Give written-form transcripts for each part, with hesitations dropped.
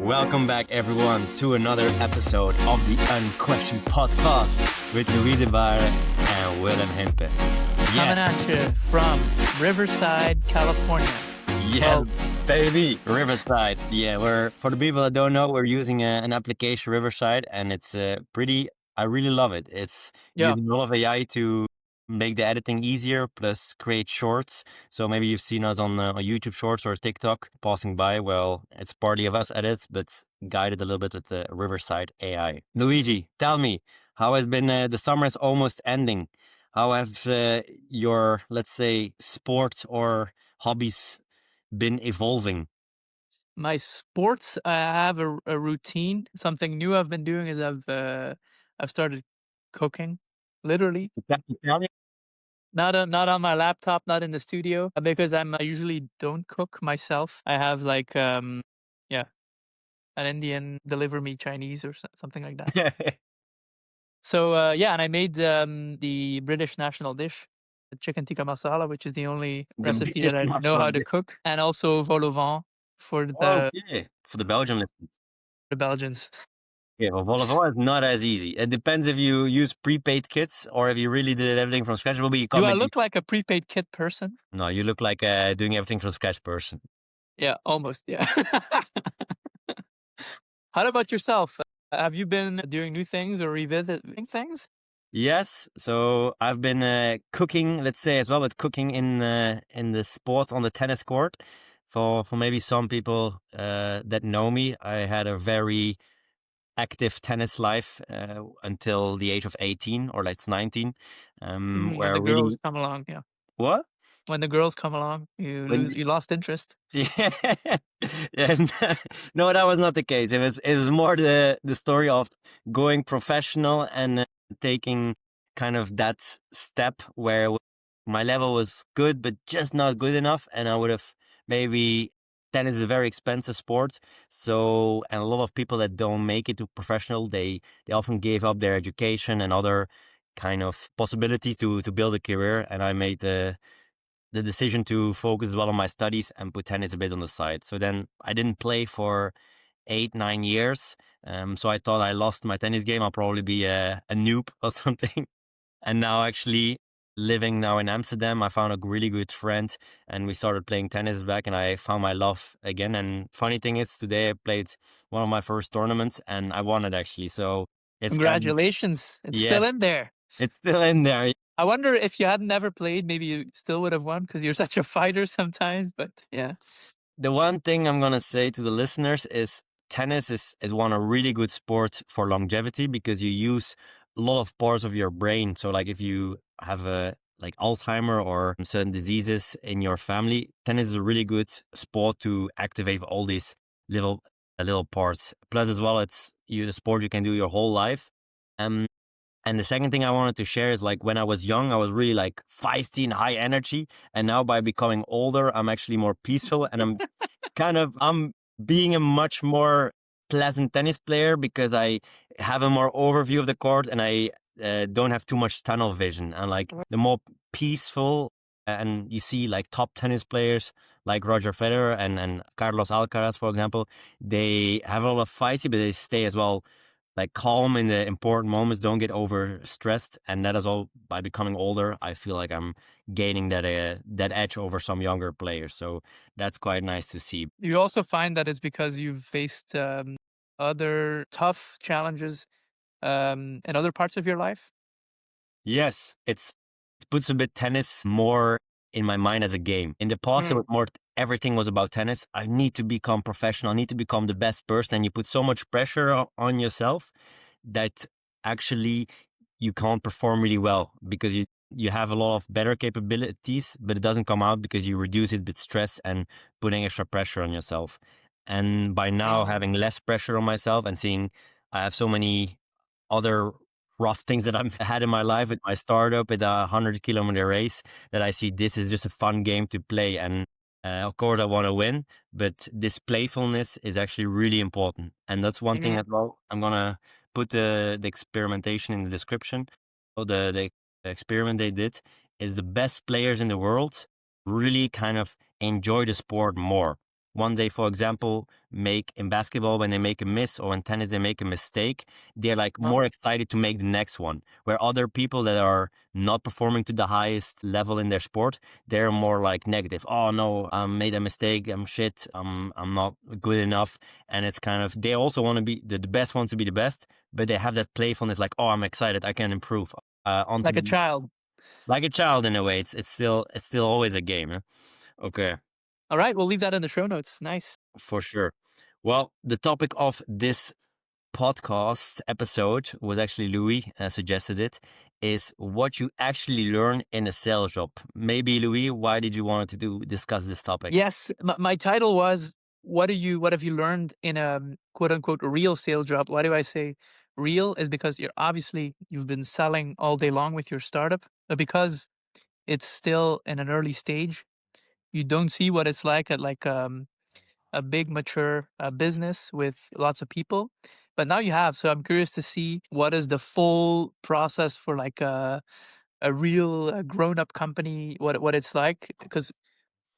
Welcome back, everyone, to another episode of the Unquestioned Podcast with Debaere and Willem Himpe. Coming at you from Riverside, California. Yes, baby, Riverside. Yeah, for the people that don't know, we're using an application, Riverside, and it's I really love it. It's using a lot of AI to make the editing easier, plus create shorts. So maybe you've seen us on YouTube Shorts or TikTok passing by. Well, it's partly of us edit, but guided a little bit with the Riverside AI. Luigi, tell me, how has been the summer is almost ending? How have your, let's say, sport or hobbies been evolving? My sports, I have a routine. Something new I've been doing is I've started cooking, literally. Not on my laptop, not in the studio, because I usually don't cook myself. I have like an Indian deliver me Chinese or something like that. So and I made the British national dish, the chicken tikka masala, which is the only recipe that I know how to cook, and also vol au vent for for the Belgian listeners. the Belgians. Yeah, well, vol au vent is not as easy. It depends if you use prepaid kits or if you really did everything from scratch. Do I look like a prepaid kit person? No, you look like doing everything from scratch person. Yeah, almost. Yeah. How about yourself? Have you been doing new things or revisiting things? Yes, so I've been cooking, let's say as well, but cooking in the sport on the tennis court. For maybe some people that know me, I had a very active tennis life until the age of 18 or like 19. When Where the really girls come along, yeah. What? When the girls come along, you lost interest. Yeah, no, that was not the case. It was more the story of going professional and taking kind of that step where my level was good, but just not good enough. And I would have maybe tennis is a very expensive sport. So, and a lot of people that don't make it to professional, they often gave up their education and other kind of possibilities to build a career. And I made the decision to focus as well on my studies and put tennis a bit on the side. So then I didn't play for 8-9 years. So I thought I lost my tennis game. I'll probably be a noob or something. And now actually living now in Amsterdam, I found a really good friend and we started playing tennis back and I found my love again. And funny thing is today I played one of my first tournaments and I won it actually. So it's Congratulations. It's still in there. It's still in there. I wonder if you hadn't ever played, maybe you still would have won because you're such a fighter sometimes, but yeah. The one thing I'm going to say to the listeners is tennis is one a really good sport for longevity because you use a lot of parts of your brain. So like if you have like Alzheimer or certain diseases in your family, tennis is a really good sport to activate all these little parts. Plus as well, it's the sport you can do your whole life. And the second thing I wanted to share is like when I was young, I was really like feisty and high energy. And now by becoming older, I'm actually more peaceful and I'm being a much more pleasant tennis player because I have a more overview of the court and I don't have too much tunnel vision. And like the more peaceful and you see like top tennis players like Roger Federer and Carlos Alcaraz, for example, they have a lot of feisty, but they stay as well like calm in the important moments, don't get over stressed. And that is all by becoming older. I feel like I'm gaining that edge over some younger players. So that's quite nice to see. You also find that it's because you've faced other tough challenges in other parts of your life? Yes, it puts a bit tennis more in my mind as a game. In the past, it was more everything was about tennis. I need to become professional. I need to become the best person. And you put so much pressure on yourself that actually you can't perform really well because you have a lot of better capabilities, but it doesn't come out because you reduce it with stress and putting extra pressure on yourself. And by now having less pressure on myself and seeing I have so many other rough things that I've had in my life with my startup with a 100-kilometer race that I see this is just a fun game to play. And of course I want to win, but this playfulness is actually really important. And that's one thing as well. I'm going to put the experimentation in the description. So the experiment they did is the best players in the world really kind of enjoy the sport more. one day, for example, make in basketball, when they make a miss, or in tennis, they make a mistake, they're like more excited to make the next one. Where other people that are not performing to the highest level in their sport, they're more like negative. Oh no, I made a mistake. I'm shit. I'm not good enough. And it's kind of, they also want to be the best, want to be the best, but they have that playfulness, like, oh, I'm excited. I can improve. Onto Like a child. like a child in a way. It's still always a game. Huh? Okay. All right, we'll leave that in the show notes. Nice. For sure. Well, the topic of this podcast episode was actually Louis suggested it, is what you actually learn in a sales job. Maybe Louis, why did you want to discuss this topic? Yes, my title was what have you learned in a quote unquote real sales job? Why do I say real? Is because you've been selling all day long with your startup, but because it's still in an early stage, you don't see what it's like at a big mature business with lots of people. But now you have, so I'm curious to see what is the full process for like a real grown up company, what it's like, because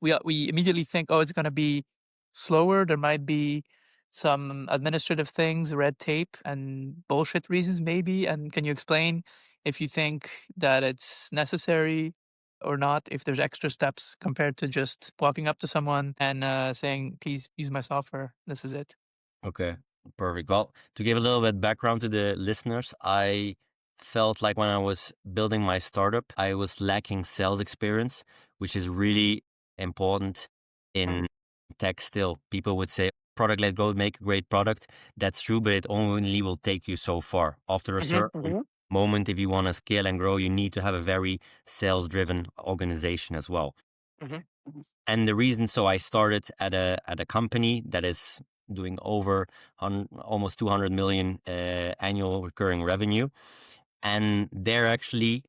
we immediately think, oh, it's going to be slower. There might be some administrative things, red tape, and bullshit reasons, maybe. And can you explain if you think that it's necessary or not? If there's extra steps compared to just walking up to someone and saying, "Please use my software. This is it." Okay, perfect. Well, to give a little bit background to the listeners, I felt like when I was building my startup, I was lacking sales experience, which is really important in tech still. People would say product-led growth, make a great product. That's true, but it only will take you so far. After a certain moment, if you want to scale and grow, you need to have a very sales-driven organization as well. And the reason, so I started at a company that is doing over almost 200 million annual recurring revenue. And there actually,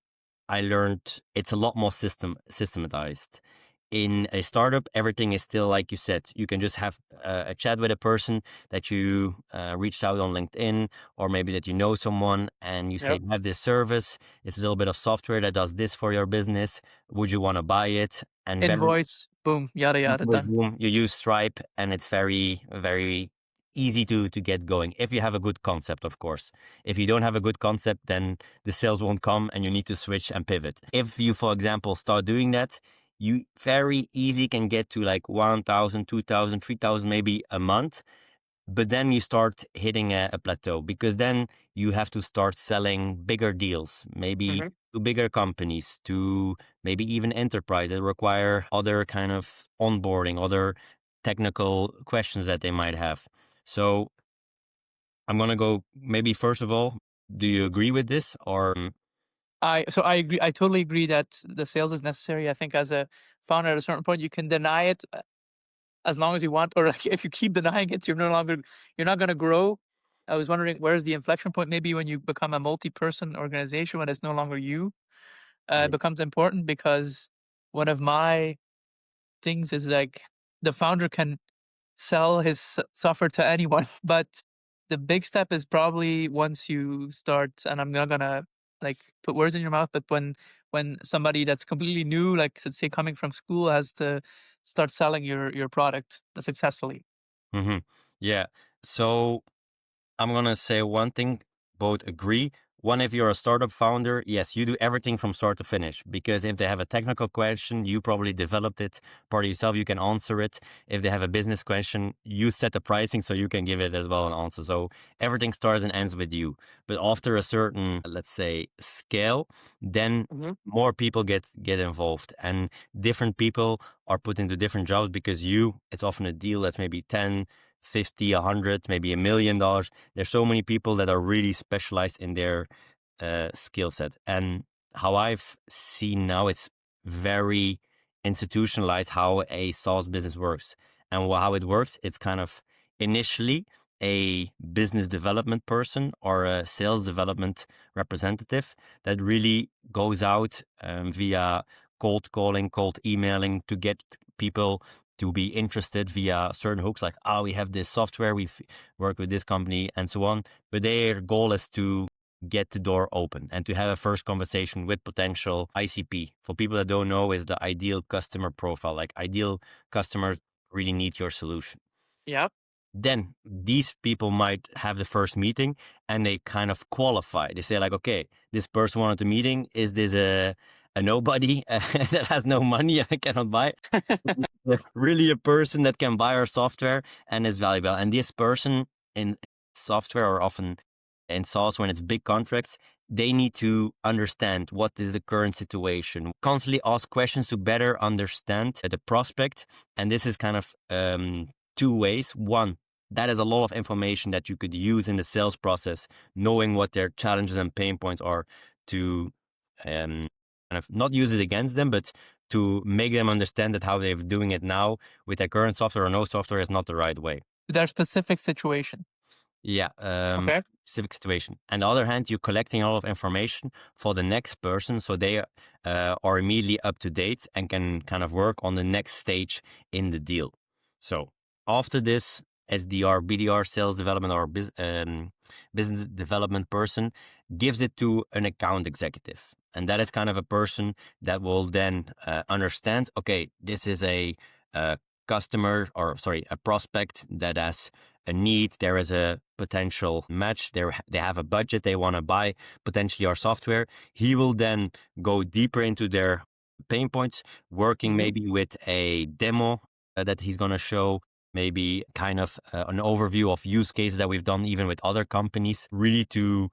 I learned it's a lot more systematized. In a startup, everything is still like you said. You can just have a chat with a person that you reached out on LinkedIn, or maybe that you know someone, and you say, Yep. I have this service. It's a little bit of software that does this for your business. Would you want to buy it? And Invoice, boom, yada yada, done. boom, you use Stripe, and it's very, very easy to get going if you have a good concept, of course. If you don't have a good concept, then the sales won't come and you need to switch and pivot. If you, for example, start doing that, you very easy can get to like 1,000, 2,000, 3,000 maybe a month. But then you start hitting a plateau, because then you have to start selling bigger deals, maybe to bigger companies, to maybe even enterprise that require other kind of onboarding, other technical questions that they might have. So I'm going to go, maybe first of all, do you agree with this? Or I agree. I totally agree that the sales is necessary. I think as a founder, at a certain point, you can deny it as long as you want, or like, if you keep denying it, you're not going to grow. I was wondering, where's the inflection point? Maybe when you become a multi-person organization, when it's no longer you, it becomes important, because one of my things is like the founder can sell his software to anyone, but the big step is probably once you start, and I'm not gonna like put words in your mouth, but when somebody that's completely new, like let's say coming from school, has to start selling your product successfully. Yeah. So I'm going to say one thing, both agree. One, if you're a startup founder, yes, you do everything from start to finish, because if they have a technical question, you probably developed it part of yourself, you can answer it. If they have a business question, you set the pricing so you can give it as well an answer. So everything starts and ends with you. But after a certain, let's say, scale, then more people get involved, and different people are put into different jobs, because it's often a deal that's maybe 10, 50, 100, maybe $1 million. There's so many people that are really specialized in their skill set. And how I've seen now, it's very institutionalized how a SaaS business works. And how it works, it's kind of initially a business development person or a sales development representative that really goes out via cold calling, cold emailing to get people to be interested via certain hooks, like, we have this software, we've worked with this company, and so on. But their goal is to get the door open and to have a first conversation with potential ICP. For people that don't know, is the ideal customer profile. Like, ideal customers really need your solution. Yep. Then these people might have the first meeting and they kind of qualify. They say like, okay, this person wanted the meeting. Is this a nobody that has no money and cannot buy? Really a person that can buy our software and is valuable. And this person in software, or often in SaaS when it's big contracts, they need to understand what is the current situation. Constantly ask questions to better understand the prospect. And this is kind of two ways. One, that is a lot of information that you could use in the sales process, knowing what their challenges and pain points are, to kind of not use it against them, but to make them understand that how they're doing it now with their current software or no software is not the right way. Their specific situation. Yeah. Okay. Specific situation. On the other hand, you're collecting a lot of information for the next person, so they are immediately up to date and can kind of work on the next stage in the deal. So after this, SDR, BDR, sales development, or business development person gives it to an account executive. And that is kind of a person that will then understand, okay, this is a customer, or sorry, a prospect that has a need. There is a potential match. They have a budget. They want to buy potentially our software. He will then go deeper into their pain points, working maybe with a demo that he's going to show, maybe kind of an overview of use cases that we've done even with other companies, really to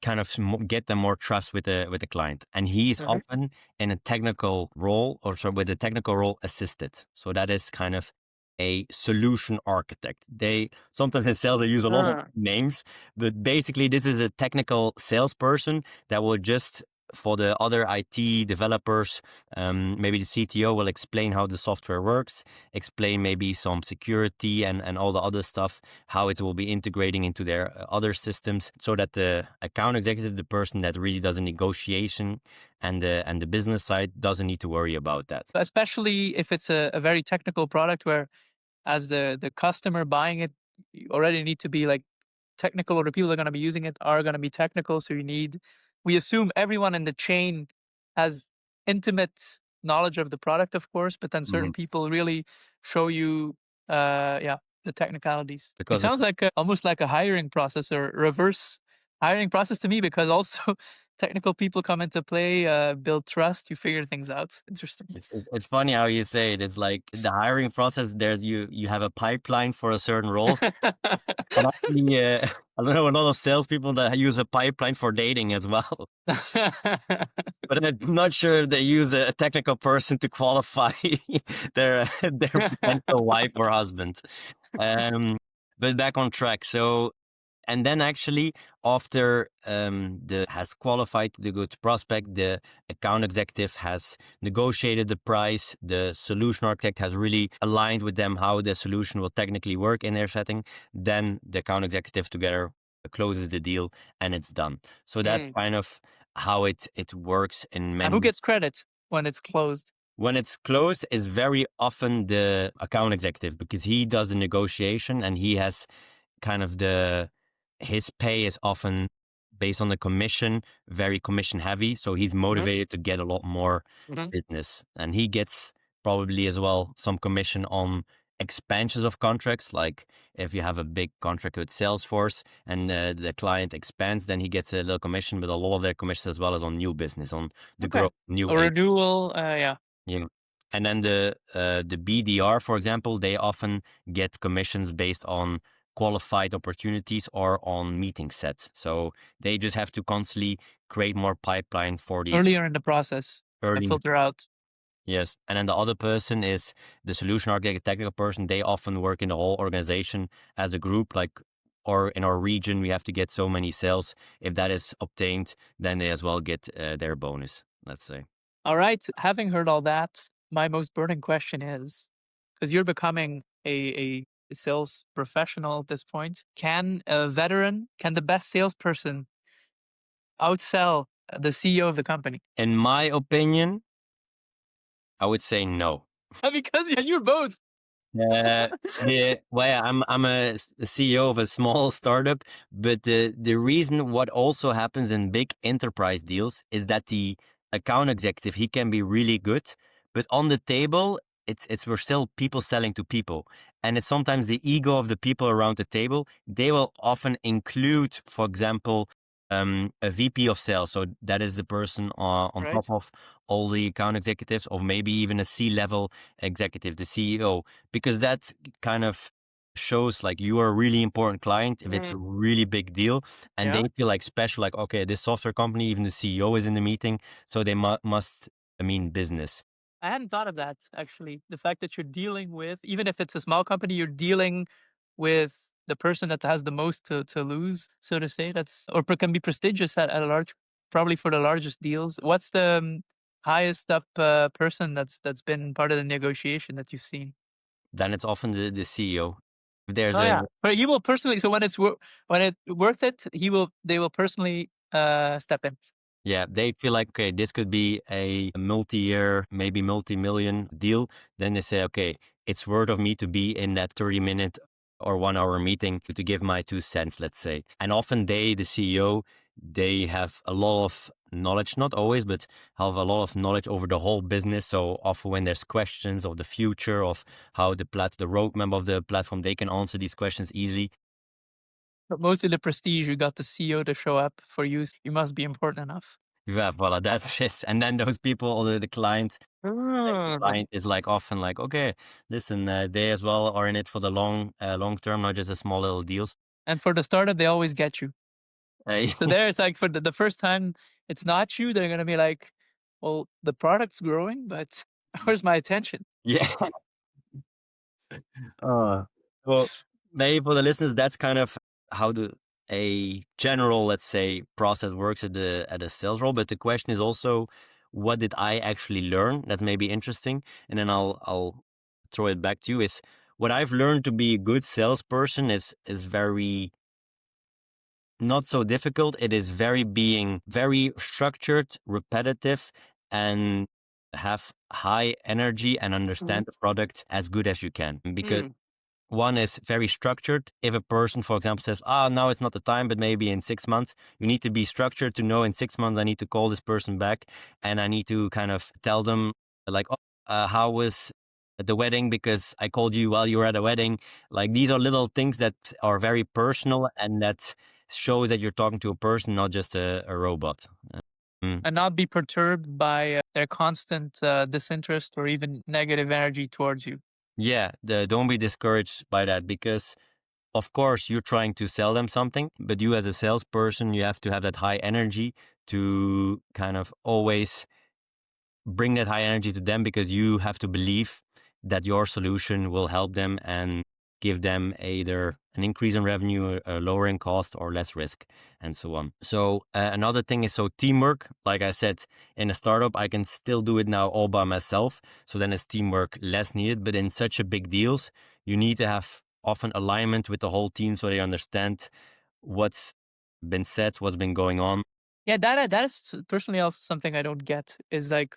kind of get them more trust with the client. And he is often in a technical role, or so with a technical role assisted. So that is kind of a solution architect. They sometimes in sales they use a lot of names, but basically this is a technical salesperson that will just, for the other IT developers, maybe the CTO will explain how the software works, explain maybe some security and all the other stuff, how it will be integrating into their other systems, so that the account executive, the person that really does a negotiation and the business side, doesn't need to worry about that. Especially if it's a very technical product where, as the customer buying it, you already need to be like technical, or the people that are going to be using it are going to be technical. So we assume everyone in the chain has intimate knowledge of the product, of course, but then certain people really show you, the technicalities. Because it sounds like almost like a hiring process, or reverse hiring process to me, because also technical people come into play, build trust, you figure things out. Interesting. It's funny how you say it. It's like the hiring process. There's you have a pipeline for a certain role. And actually, I don't know, a lot of salespeople that use a pipeline for dating as well. But I'm not sure they use a technical person to qualify their potential wife or husband. But back on track. So, and then actually after has qualified the good prospect, the account executive has negotiated the price, the solution architect has really aligned with them how the solution will technically work in their setting, then the account executive together closes the deal and it's done. So that's kind of how it works in many. And who gets credit when it's closed? When it's closed, is very often the account executive, because he does the negotiation and he has kind of his pay is often based on the commission, very commission heavy. So he's motivated to get a lot more business, and he gets probably as well some commission on expansions of contracts. Like if you have a big contract with Salesforce and the client expands, then he gets a little commission, but a lot of their commissions as well is on new business, on the growth, new or renewal. Yeah. And then the BDR, for example, they often get commissions based on qualified opportunities or on meeting sets. So they just have to constantly create more pipeline for the earlier in the process, filter out. Yes. And then the other person is the solution architect, technical person. They often work in the whole organization as a group, like, or in our region, we have to get so many sales. If that is obtained, then they as well get their bonus, let's say. All right. Having heard all that, my most burning question is, because you're becoming a sales professional at this point, can the best salesperson outsell the CEO of the company? In my opinion, I would say no. Because you're both. I'm a CEO of a small startup, but the reason what also happens in big enterprise deals is that the account executive, he can be really good, but on the table, it's we're still people selling to people, and it's sometimes the ego of the people around the table. They will often include, for example, a VP of sales, so that is the person on top of all the account executives, or maybe even a C-level executive, the CEO, because that kind of shows like you are a really important client if it's a really big deal, and they feel like special, like, okay, this software company, even the CEO is in the meeting, so they must mean business. I hadn't thought of that, actually. The fact that you're dealing with, even if it's a small company, you're dealing with the person that has the most to lose, so to say. Or can be prestigious at a large, probably for the largest deals. What's the highest up person that's been part of the negotiation that you've seen? Then it's often the CEO. There's But he will personally. So when it's worth it, they will personally step in. Yeah, they feel like, okay, this could be a multi-year, maybe multi-million deal. Then they say, okay, it's worth of me to be in that 30-minute or 1 hour meeting to give my 2 cents, let's say. And often the CEO, they have a lot of knowledge, not always, but have a lot of knowledge over the whole business. So often when there's questions of the future, of how the roadmap of the platform, they can answer these questions easily. But mostly the prestige, you got the CEO to show up for you. You must be important enough. Yeah, voila, that's it. And then those people, or the client, the client is like often like, okay, listen, they as well are in it for the long term, not just a small little deals. And for the startup, they always get you. Uh, So there, it's like for the first time, it's not you. They're gonna be like, "Well, the product's growing, but where's my attention?" yeah. Well, maybe for the listeners, that's kind of how a general, let's say, process works at a sales role. But the question is also, what did I actually learn? That may be interesting, and then I'll throw it back to you. Is what I've learned to be a good salesperson is very not so difficult. It is being very structured, repetitive, and have high energy and understand the product as good as you can. Because one is very structured. If a person, for example, says, now it's not the time, but maybe in 6 months, you need to be structured to know in 6 months I need to call this person back, and I need to kind of tell them like, how was the wedding, because I called you while you were at a wedding. Like, these are little things that are very personal, and that shows that you're talking to a person, not just a robot. And not be perturbed by their constant disinterest or even negative energy towards you. Yeah, don't be discouraged by that, because of course you're trying to sell them something, but you as a salesperson, you have to have that high energy to kind of always bring that high energy to them, because you have to believe that your solution will help them and give them either an increase in revenue, a lowering cost, or less risk, and so on. So another thing is, so teamwork. Like I said, in a startup, I can still do it now all by myself. So then it's teamwork less needed. But in such a big deals, you need to have often alignment with the whole team, so they understand what's been said, what's been going on. Yeah, that is personally also something I don't get. Is like,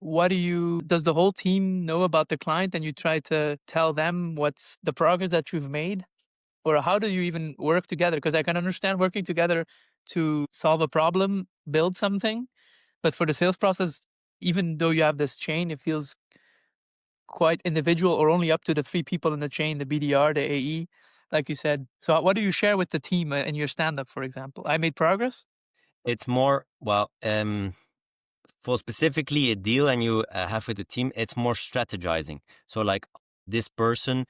does the whole team know about the client, and you try to tell them what's the progress that you've made? Or how do you even work together? Because I can understand working together to solve a problem, build something. But for the sales process, even though you have this chain, it feels quite individual, or only up to the 3 people in the chain, the BDR, the AE, like you said. So what do you share with the team in your stand-up, for example? I made progress? It's more, well, for specifically a deal and you have with the team, it's more strategizing. So like, this person,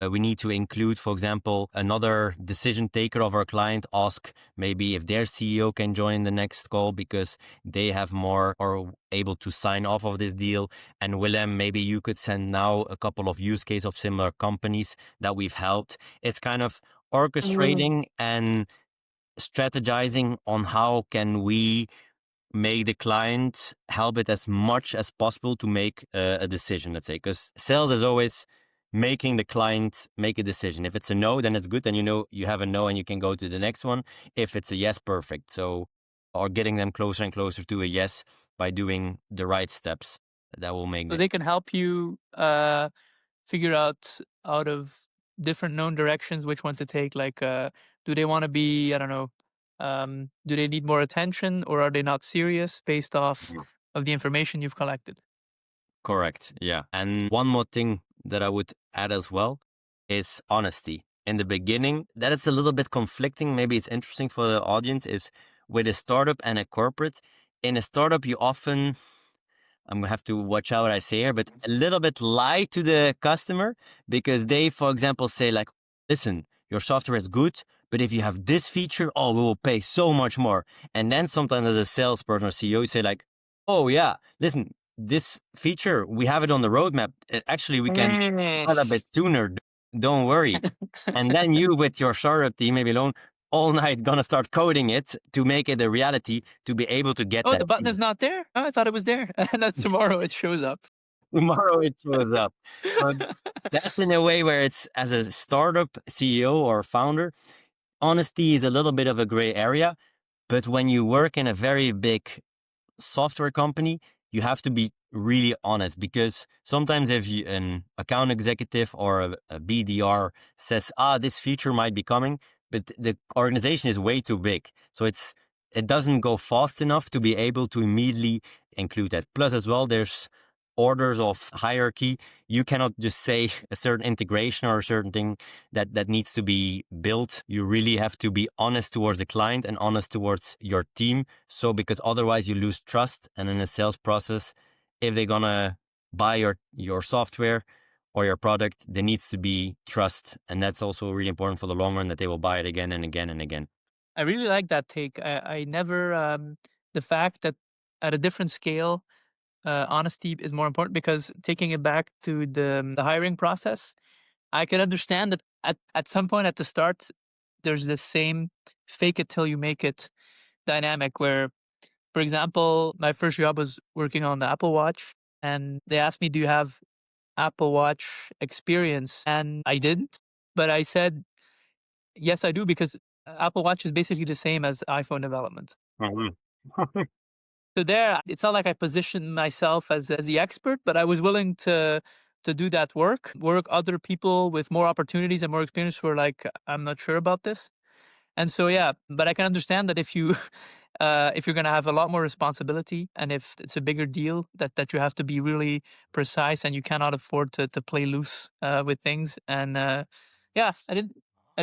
we need to include, for example, another decision taker of our client, ask maybe if their CEO can join the next call, because they have more or able to sign off of this deal. And Willem, maybe you could send now a couple of use cases of similar companies that we've helped. It's kind of orchestrating and strategizing on how can we make the client help it as much as possible to make a decision, let's say, because sales is always making the client make a decision. If it's a no, then it's good, then you know you have a no and you can go to the next one. If it's a yes, perfect. So, or getting them closer and closer to a yes by doing the right steps, that will make So they can help you figure out of different known directions which one to take. Like, do they want to be, I don't know, do they need more attention, or are they not serious based off of the information you've collected? Correct. Yeah. And one more thing that I would add as well is honesty. In the beginning, that is a little bit conflicting. Maybe it's interesting for the audience is with a startup and a corporate. In a startup, you often, I'm gonna have to watch out what I say here, but a little bit lie to the customer because they, for example, say like, listen, your software is good, but if you have this feature, oh, we will pay so much more. And then sometimes as a salesperson or CEO, you say like, oh yeah, listen, this feature, we have it on the roadmap. Actually, we can start a bit sooner. Don't worry. And then you with your startup team, maybe alone, all night gonna start coding it to make it a reality to be able to get that. The button is not there? Oh, I thought it was there. And then tomorrow it shows up. Tomorrow it shows up. So that's in a way where it's as a startup CEO or founder, honesty is a little bit of a gray area. But when you work in a very big software company, you have to be really honest because sometimes if an account executive or a BDR says, this feature might be coming, but the organization is way too big. So it doesn't go fast enough to be able to immediately include that. Plus as well, there's orders of hierarchy. You cannot just say a certain integration or a certain thing that needs to be built. You really have to be honest towards the client and honest towards your team. So because otherwise you lose trust. And in a sales process, if they're gonna buy your software or your product, there needs to be trust. And that's also really important for the long run that they will buy it again and again and again. I really like that take. I never, the fact that at a different scale, honesty is more important because taking it back to the hiring process, I can understand that at some point at the start, there's this same fake it till you make it dynamic where, for example, my first job was working on the Apple Watch and they asked me, do you have Apple Watch experience? And I didn't, but I said, yes, I do because Apple Watch is basically the same as iPhone development. So there, it's not like I positioned myself as the expert, but I was willing to do that work. Other people with more opportunities and more experience were like, I'm not sure about this. And so, yeah, but I can understand that if you, if you're going to have a lot more responsibility and if it's a bigger deal that you have to be really precise and you cannot afford to play loose with things. And yeah, I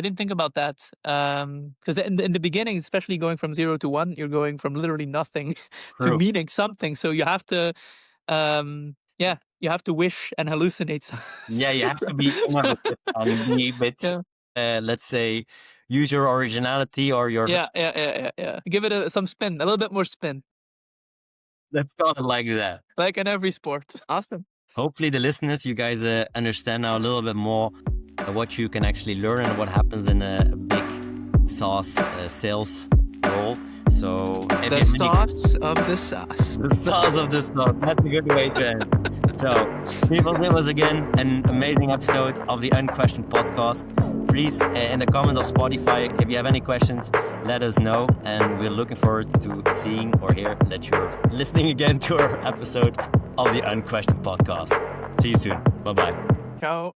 didn't think about that because in the beginning, especially going from 0 to 1, you're going from literally nothing to meaning something. So you have to, you have to wish and hallucinate. Yeah, you have to be innovative and be a bit, let's say, use your originality or your... Yeah. Give it some spin, a little bit more spin. Let's call it like that. Like in every sport. Awesome. Hopefully the listeners, you guys understand now a little bit more what you can actually learn and what happens in a big SaaS sales role. So the sauce of the sauce. The sauce of the sauce. That's a good way to end. So, people, it was again an amazing episode of the Unquestioned Podcast. Please, in the comments of Spotify, if you have any questions, let us know. And we're looking forward to seeing or hear that you're listening again to our episode of the Unquestioned Podcast. See you soon. Bye-bye. Ciao.